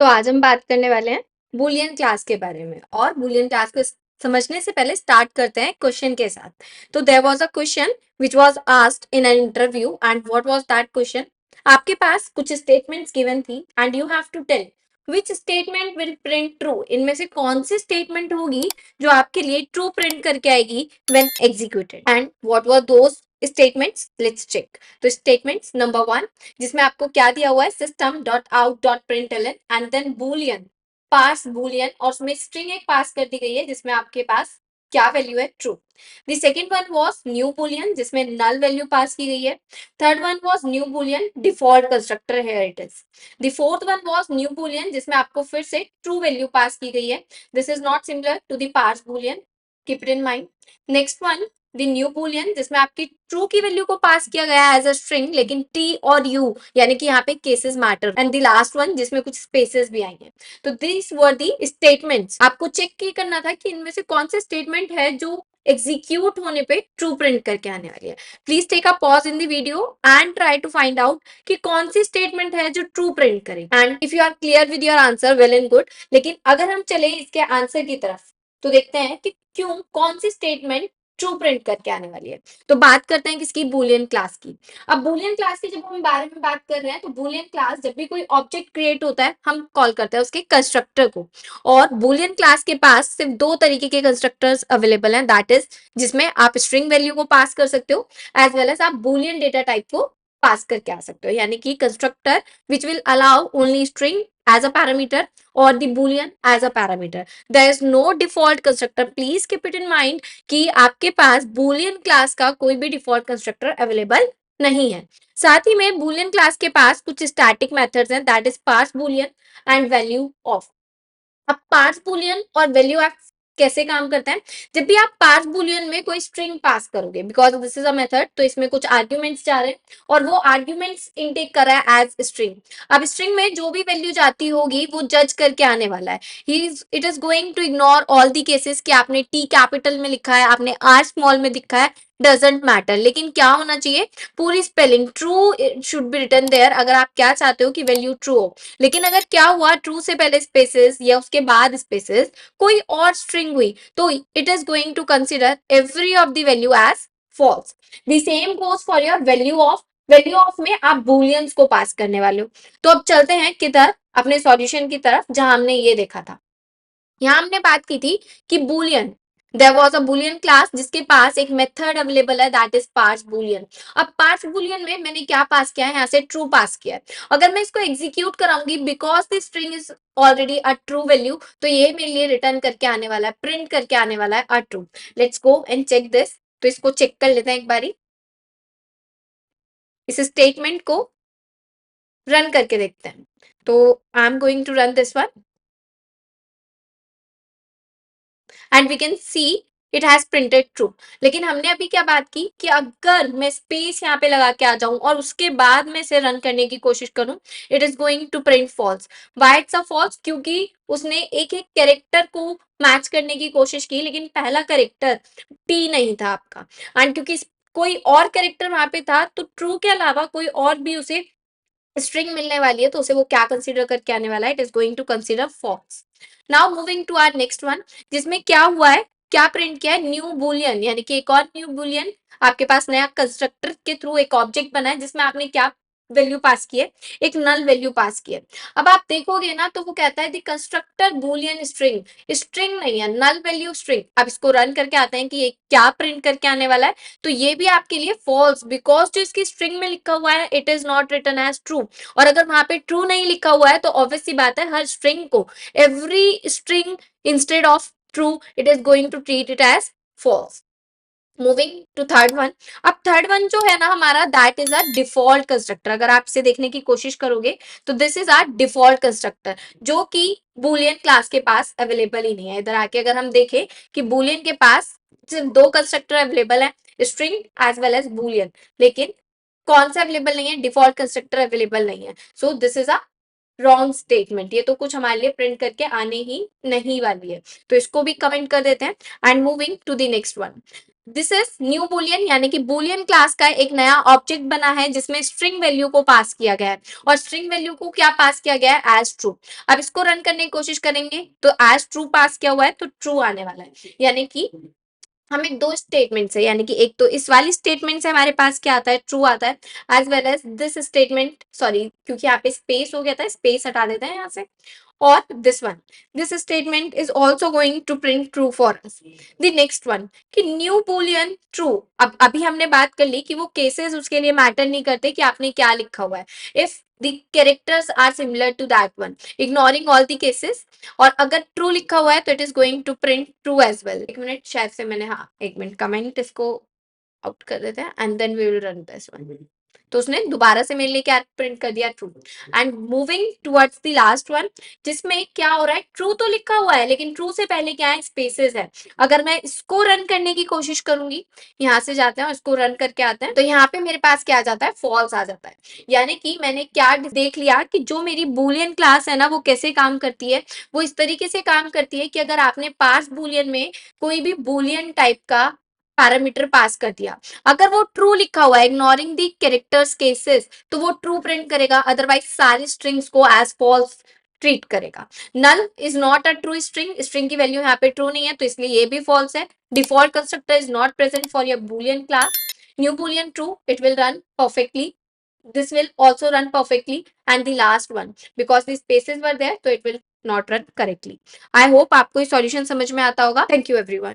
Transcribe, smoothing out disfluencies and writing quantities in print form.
तो आज हम बात करने वाले हैं बूलियन क्लास के बारे में और बूलियन क्लास को समझने से पहले स्टार्ट करते हैं क्वेश्चन के साथ। तो there was a question which was asked in an interview and what was that question. आपके पास कुछ स्टेटमेंट्स गिवन थी and you have to tell which statement will print true. इनमें से कौन सी स्टेटमेंट होगी जो आपके लिए ट्रू प्रिंट करके आएगी when executed and what were those statements. Let's check. तो स्टेटमेंट्स नंबर 1 जिसमें आपको क्या दिया हुआ है system dot out dot println and then boolean parse boolean और उसमें स्ट्रिंग एक पास कर दी गई है जिसमें आपके पास क्या वैल्यू है true. The second one was new boolean जिसमें नल वैल्यू पास की गई है। Third one was new Boolean default constructor here it is. The fourth one was new boolean जिसमें आपको फिर से ट्रू वैल्यू पास की गई है। This is not similar to the parse boolean, keep it in mind. Next one the new boolean जिसमें आपकी true की वैल्यू को पास किया गया है एज अ स्ट्रिंग लेकिन टी और यू यानी कि यहाँ पे cases matter and the last one जिसमें कुछ स्पेसेस भी आई हैं। तो दिस वर दी स्टेटमेंट्स। आपको चेक ये करना था कि इनमें से कौन से स्टेटमेंट है जो एग्जीक्यूट होने पे ट्रू प्रिंट करके आने वाली है। Please take a pause in the video and try to find out कि कौन सी स्टेटमेंट है जो ट्रू प्रिंट करेगी and if you are clear with your answer well and good. लेकिन अगर हम चले इसके आंसर की तरफ तो देखते हैं कि क्यों कौन सी स्टेटमेंट ट्रू प्रिंट करके आने वाली है। तो बात करते हैं किसकी, बूलियन क्लास की। अब बूलियन क्लास की जब हम बारे में बात कर रहे हैं तो बूलियन क्लास जब भी कोई ऑब्जेक्ट क्रिएट होता है हम कॉल करते हैं उसके कंस्ट्रक्टर को। और बूलियन क्लास के पास सिर्फ दो तरीके के कंस्ट्रक्टर्स अवेलेबल हैं, दैट इज जिसमें आप स्ट्रिंग वैल्यू को पास कर सकते हो एज वेल एज आप बूलियन डेटा टाइप को पास करके आ सकते हो, यानी कि constructor which will allow only string as a parameter or the boolean as a parameter. There is no default constructor. Please keep it in mind कि आपके पास Boolean class का कोई भी डिफॉल्ट कंस्ट्रक्टर अवेलेबल नहीं है। साथ ही में बूलियन क्लास के पास कुछ स्टैटिक मेथड्स हैं, that is parse boolean and value of. अब पार्स बुलियन और वैल्यू ऑफ कैसे काम करता है, जब भी आप पार्स बुलियन में कोई स्ट्रिंग पास करोगे because this is a method, तो इसमें कुछ आर्ग्यूमेंट्स जा रहे हैं और वो आर्ग्यूमेंट्स इनटेक कर रहा है एज स्ट्रिंग। अब स्ट्रिंग में जो भी वैल्यू जाती होगी वो जज करके आने वाला है। It is going to ignore all the cases कि आपने टी कैपिटल में लिखा है आपने आर स्मॉल में लिखा है, डजेंट मैटर। लेकिन क्या होना चाहिए, पूरी spelling true should be written there अगर आप क्या चाहते हो कि वैल्यू ट्रू हो। लेकिन अगर क्या हुआ ट्रू से पहले स्पेसेस या उसके बाद स्पेसेस कोई और स्ट्रिंग हुई तो it is going to consider every of the value as false. The same goes for your value of. Value of में आप बूलियंस को पास करने वाले हो। तो अब चलते हैं किधर, अपने सॉल्यूशन की तरफ जहां हमने ये देखा था। यहाँ हमने बात की थी कि boolean, there was a boolean class जिसके पास एक मेथड अवेलेबल है दैट इज पार्स बूलियन। अब पार्स बूलियन में मैंने क्या पास किया है, यहाँ से ट्रू पास किया है। अगर मैं इसको एग्जीक्यूट कराऊंगी because the string is already a true value तो ये मेरे लिए रिटर्न करके आने वाला है, प्रिंट करके आने वाला है a true. Let's go and check this. तो इसको चेक कर लेते हैं एक बारी, इस स्टेटमेंट को रन करके देखते हैं। तो I am going to run this one and we can see it has printed true. लेकिन हमने अभी क्या बात की कि अगर मैं स्पेस यहाँ पे लगा के आ जाऊं और उसके बाद में इसे रन करने की कोशिश करूं it is going to print false. Why it's a false, क्योंकि उसने एक एक कैरेक्टर को मैच करने की कोशिश की लेकिन पहला कैरेक्टर टी नहीं था आपका। एंड क्योंकि कोई और कैरेक्टर वहां पे था तो ट्रू के अलावा कोई और भी उसे स्ट्रिंग मिलने वाली है तो उसे वो क्या कंसीडर करके आने वाला है, it is going to consider false. Now moving to our next one जिसमें क्या हुआ है, क्या प्रिंट किया है, न्यू बुलियन, यानी कि एक और न्यू बुलियन आपके पास नया कंस्ट्रक्टर के थ्रू एक ऑब्जेक्ट बना है जिसमें आपने क्या वैल्यू पास की है, एक नल वैल्यू पास की है। अब आप देखोगे ना तो वो कहता है the constructor Boolean string, string नहीं है नल वैल्यू स्ट्रिंग। अब इसको रन करके आते हैं कि ये क्या प्रिंट करके आने वाला है। तो ये भी आपके लिए फॉल्स बिकॉज जो इसकी स्ट्रिंग में लिखा हुआ है it is not written as true. और अगर वहां पे ट्रू नहीं लिखा हुआ है तो ऑब्वियस सी बात है हर स्ट्रिंग को, every string instead of true it is going to treat it as false. Moving to third one. अब थर्ड वन जो है ना हमारा that is a default constructor. अगर आप इसे देखने की कोशिश करोगे तो this is our default constructor जो कि बूलियन क्लास के पास अवेलेबल ही नहीं है। इधर आके अगर हम देखें कि बूलियन के पास सिर्फ दो कंस्ट्रक्टर अवेलेबल है, string as well as boolean, लेकिन कौन सा अवेलेबल नहीं है, डिफॉल्ट कंस्ट्रक्टर अवेलेबल नहीं है। So this is a wrong statement, ये तो कुछ हमारे लिए प्रिंट करके आने ही नहीं वाली है। तो इसको भी कमेंट कर देते हैं and moving to the next one. This is new boolean, यानी कि बुलियन क्लास का एक नया ऑब्जेक्ट बना है जिसमें स्ट्रिंग वैल्यू को पास किया गया है, और स्ट्रिंग वैल्यू को क्या पास किया गया है, एज ट्रू। अब इसको रन करने की कोशिश करेंगे तो एज ट्रू पास किया हुआ है तो ट्रू आने वाला है, यानी कि हमें दो स्टेटमेंट है, यानी कि एक तो इस वाली स्टेटमेंट से हमारे पास क्या आता है, ट्रू आता है, as well as this statement, sorry क्योंकि यहाँ पे स्पेस हो गया था, स्पेस हटा देते हैं यहाँ से, और this one, this statement is also going to print true for us. The next one कि न्यू बुलियन ट्रू। अब अभी हमने बात कर ली कि वो केसेस उसके लिए मैटर नहीं करते कि आपने क्या लिखा हुआ है, if the characters are similar to that one, ignoring all the cases, और अगर ट्रू लिखा हुआ है तो it is going to print true as well. एक मिनट, शायद से मैंने, हाँ एक मिनट, कमेंट इसको आउट कर देते हैं and then we will run this one. तो उसने दोबारा से मेरे लिए क्या प्रिंट कर दिया, true. And moving towards the last one, जिसमें क्या हो रहा है, ट्रू तो लिखा हुआ है लेकिन ट्रू से पहले क्या है, स्पेसेस है। अगर मैं इसको रन करने की कोशिश करूंगी, यहाँ से जाते हैं और इसको रन करके आते हैं, तो यहाँ पे मेरे पास क्या आ जाता है, फॉल्स आ जाता है। यानी कि मैंने क्या देख लिया कि जो मेरी बुलियन क्लास है ना, वो कैसे काम करती है, वो इस तरीके से काम करती है कि अगर आपने पास बुलियन में कोई भी बुलियन टाइप का पैरामीटर पास कर दिया, अगर वो ट्रू लिखा हुआ है इग्नोरिंग दी कैरेक्टर्स केसेस, तो वो ट्रू प्रिंट करेगा, अदरवाइज सारी स्ट्रिंग्स को एज फॉल्स ट्रीट करेगा। Null is not a true string, string की वैल्यू यहाँ पे ट्रू नहीं है तो इसलिए ये भी फॉल्स है। Default constructor is not present for your boolean class, new boolean true, it will run perfectly, this will also run perfectly, and the last one because the spaces were there so it will not run correctly. I hope आपको ये solution समझ में आता होगा। Thank you everyone.